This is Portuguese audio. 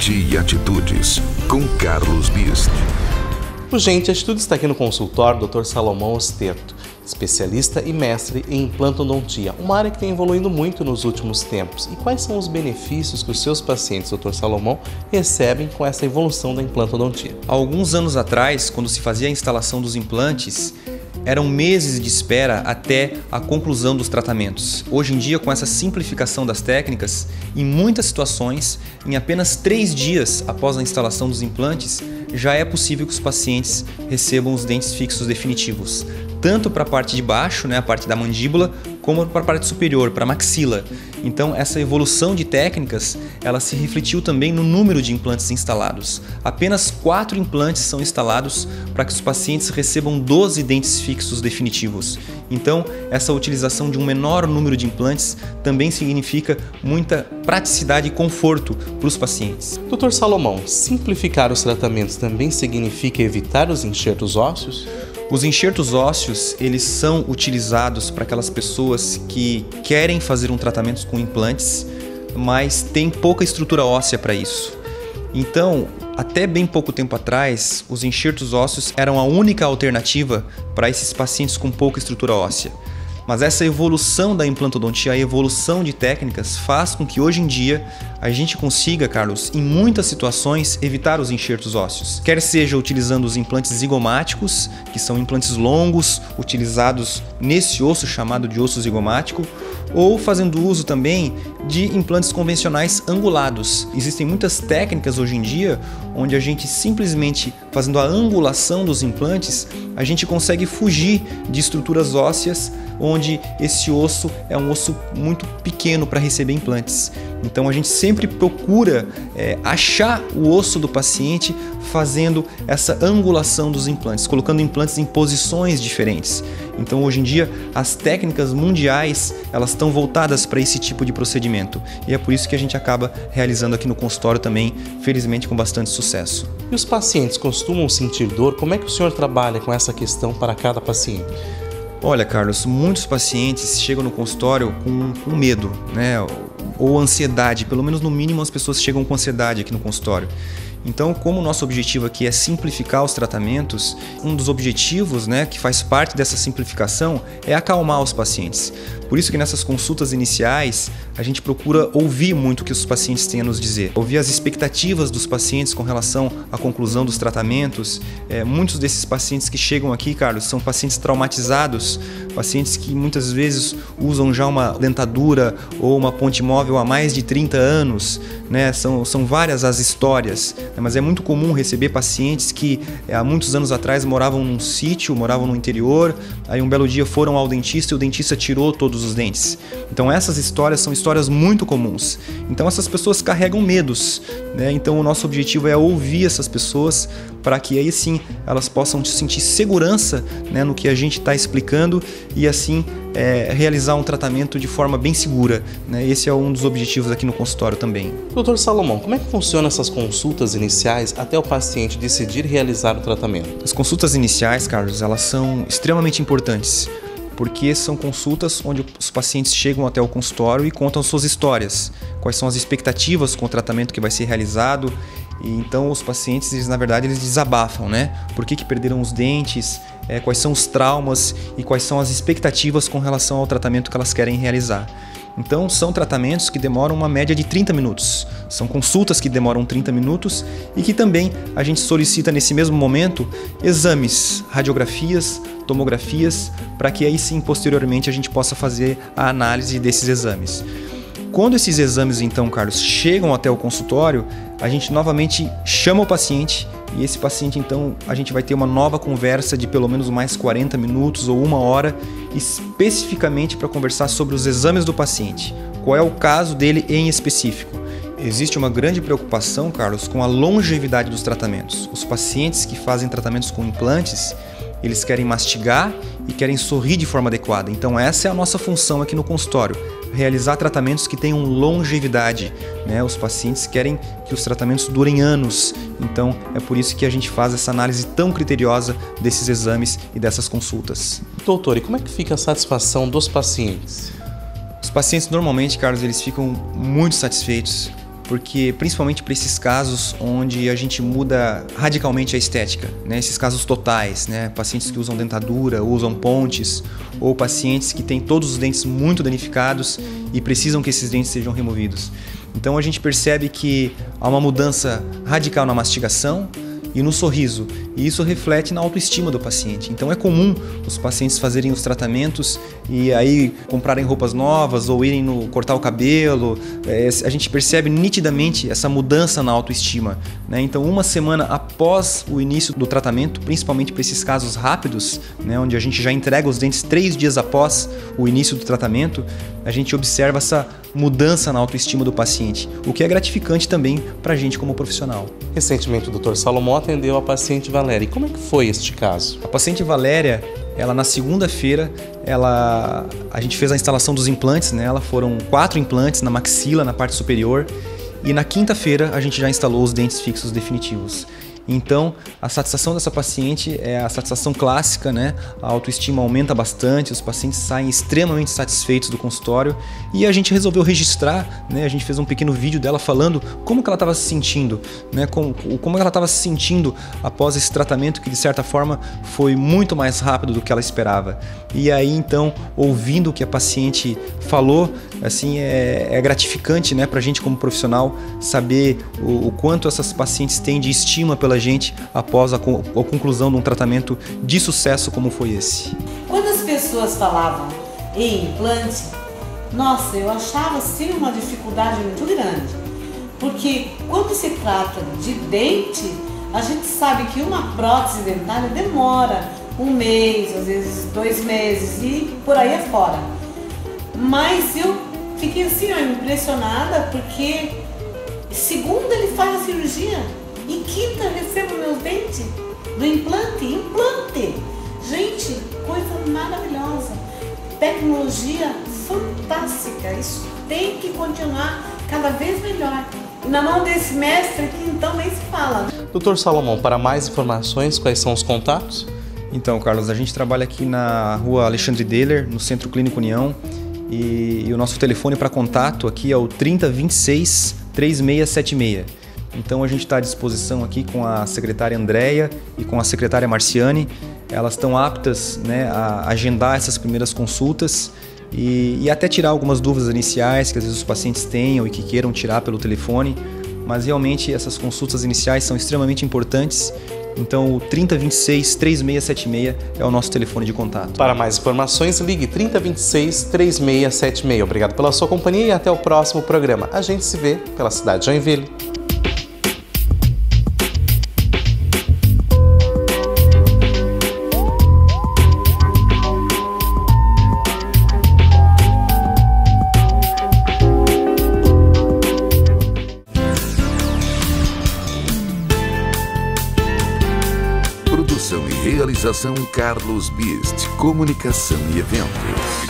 Gente e Atitudes, com Carlos Bist. O Gente e Atitudes está aqui no consultório Dr. Salomão Osterto, especialista e mestre em implantodontia, uma área que tem evoluído muito nos últimos tempos. E quais são os benefícios que os seus pacientes, Dr. Salomão, recebem com essa evolução da implantodontia? Há alguns anos atrás, quando se fazia a instalação dos implantes, eram meses de espera até a conclusão dos tratamentos. Hoje em dia, com essa simplificação das técnicas, em muitas situações, em apenas 3 dias após a instalação dos implantes, já é possível que os pacientes recebam os dentes fixos definitivos, tanto para a parte de baixo, a parte da mandíbula, como para a parte superior, para a maxila. Então, essa evolução de técnicas, ela se refletiu também no número de implantes instalados. Apenas 4 implantes são instalados para que os pacientes recebam 12 dentes fixos definitivos. Então, essa utilização de um menor número de implantes também significa muita praticidade e conforto para os pacientes. Dr. Salomão, simplificar os tratamentos também significa evitar os enxertos ósseos? Os enxertos ósseos, eles são utilizados para aquelas pessoas que querem fazer um tratamento com implantes, mas tem pouca estrutura óssea para isso. Então, até bem pouco tempo atrás, os enxertos ósseos eram a única alternativa para esses pacientes com pouca estrutura óssea. Mas essa evolução da implantodontia, a evolução de técnicas, faz com que hoje em dia a gente consiga, Carlos, em muitas situações, evitar os enxertos ósseos. Quer seja utilizando os implantes zigomáticos, que são implantes longos, utilizados nesse osso chamado de osso zigomático, ou fazendo uso também de implantes convencionais angulados. Existem muitas técnicas hoje em dia onde a gente simplesmente fazendo a angulação dos implantes, a gente consegue fugir de estruturas ósseas onde esse osso é um osso muito pequeno para receber implantes. Então a gente sempre procura achar o osso do paciente fazendo essa angulação dos implantes, colocando implantes em posições diferentes. Então hoje em dia as técnicas mundiais elas estão voltadas para esse tipo de procedimento e é por isso que a gente acaba realizando aqui no consultório também, felizmente com bastante sucesso. E os pacientes costumam sentir dor? Como é que o senhor trabalha com essa questão para cada paciente? Olha, Carlos, muitos pacientes chegam no consultório com medo, ou ansiedade, pelo menos no mínimo as pessoas chegam com ansiedade aqui no consultório. Então, como o nosso objetivo aqui é simplificar os tratamentos, um dos objetivos, que faz parte dessa simplificação é acalmar os pacientes. Por isso que nessas consultas iniciais, a gente procura ouvir muito o que os pacientes têm a nos dizer. Ouvir as expectativas dos pacientes com relação à conclusão dos tratamentos. Muitos desses pacientes que chegam aqui, Carlos, são pacientes traumatizados, pacientes que muitas vezes usam já uma dentadura ou uma ponte móvel há mais de 30 anos. São várias as histórias, mas é muito comum receber pacientes que há muitos anos atrás moravam num sítio, moravam no interior, aí um belo dia foram ao dentista e o dentista tirou todos os dentes. Então essas histórias são histórias muito comuns. Então essas pessoas carregam medos, Então o nosso objetivo é ouvir essas pessoas para que aí sim elas possam sentir segurança no que a gente está explicando e assim realizar um tratamento de forma bem segura. Esse é um dos objetivos aqui no consultório também. Dr. Salomão, como é que funcionam essas consultas iniciais até o paciente decidir realizar o tratamento? As consultas iniciais, Carlos, elas são extremamente importantes, porque são consultas onde os pacientes chegam até o consultório e contam suas histórias, quais são as expectativas com o tratamento que vai ser realizado. E então os pacientes, eles desabafam, Por que perderam os dentes, quais são os traumas e quais são as expectativas com relação ao tratamento que elas querem realizar. Então são tratamentos que demoram uma média de 30 minutos, são consultas que demoram 30 minutos e que também a gente solicita nesse mesmo momento exames, radiografias, tomografias, para que aí sim posteriormente a gente possa fazer a análise desses exames. Quando esses exames então, Carlos, chegam até o consultório, a gente novamente chama o paciente e esse paciente então a gente vai ter uma nova conversa de pelo menos mais 40 minutos ou 1 hora especificamente para conversar sobre os exames do paciente, qual é o caso dele em específico. Existe uma grande preocupação, Carlos, com a longevidade dos tratamentos. Os pacientes que fazem tratamentos com implantes, eles querem mastigar e querem sorrir de forma adequada. Então essa é a nossa função aqui no consultório, realizar tratamentos que tenham longevidade. Os pacientes querem que os tratamentos durem anos. Então é por isso que a gente faz essa análise tão criteriosa desses exames e dessas consultas. Doutor, e como é que fica a satisfação dos pacientes? Os pacientes normalmente, Carlos, eles ficam muito satisfeitos porque principalmente para esses casos onde a gente muda radicalmente a estética, né? Esses casos totais, né? Pacientes que usam dentadura, usam pontes, ou pacientes que têm todos os dentes muito danificados e precisam que esses dentes sejam removidos. Então a gente percebe que há uma mudança radical na mastigação e no sorriso, e isso reflete na autoestima do paciente. Então é comum os pacientes fazerem os tratamentos e aí comprarem roupas novas ou irem cortar o cabelo. A gente percebe nitidamente essa mudança na autoestima, né? Então uma semana após o início do tratamento, principalmente para esses casos rápidos, né, onde a gente já entrega os dentes 3 dias após o início do tratamento, a gente observa essa mudança na autoestima do paciente, o que é gratificante também para a gente como profissional. Recentemente o Dr. Salomão atendeu a paciente Valéria. E como é que foi este caso? A paciente Valéria, ela na segunda-feira, a gente fez a instalação dos implantes nela, foram 4 implantes na maxila, na parte superior, e na quinta-feira a gente já instalou os dentes fixos definitivos. Então, a satisfação dessa paciente é a satisfação clássica, né? A autoestima aumenta bastante, os pacientes saem extremamente satisfeitos do consultório e a gente resolveu registrar, né? A gente fez um pequeno vídeo dela falando como que ela estava se sentindo, né? Como ela estava se sentindo após esse tratamento que, de certa forma, foi muito mais rápido do que ela esperava. E aí, então, ouvindo o que a paciente falou, assim, é gratificante, né? Para a gente como profissional saber o quanto essas pacientes têm de estima pela gente após a conclusão de um tratamento de sucesso como foi esse. Quando as pessoas falavam em implante, nossa, eu achava assim uma dificuldade muito grande, porque quando se trata de dente, a gente sabe que uma prótese dentária demora 1 mês, às vezes 2 meses e por aí afora. Mas eu fiquei assim, impressionada, porque segunda ele faz a cirurgia, em quinta eu recebo meus dentes do implante. Gente, coisa maravilhosa, tecnologia fantástica, isso tem que continuar cada vez melhor. E na mão desse mestre que então nem se fala. Dr. Salomão, para mais informações, quais são os contatos? Então, Carlos, a gente trabalha aqui na rua Alexandre Deller, no Centro Clínico União, e o nosso telefone para contato aqui é o 3026 3676. Então a gente está à disposição aqui com a secretária Andréia e com a secretária Marciane. Elas estão aptas, né, a agendar essas primeiras consultas e até tirar algumas dúvidas iniciais que às vezes os pacientes tenham e que queiram tirar pelo telefone. Mas realmente essas consultas iniciais são extremamente importantes. Então o 3026 3676 é o nosso telefone de contato. Para mais informações, ligue 3026 3676. Obrigado pela sua companhia e até o próximo programa. A gente se vê pela cidade de Joinville. Produção e realização Carlos Bist, comunicação e eventos.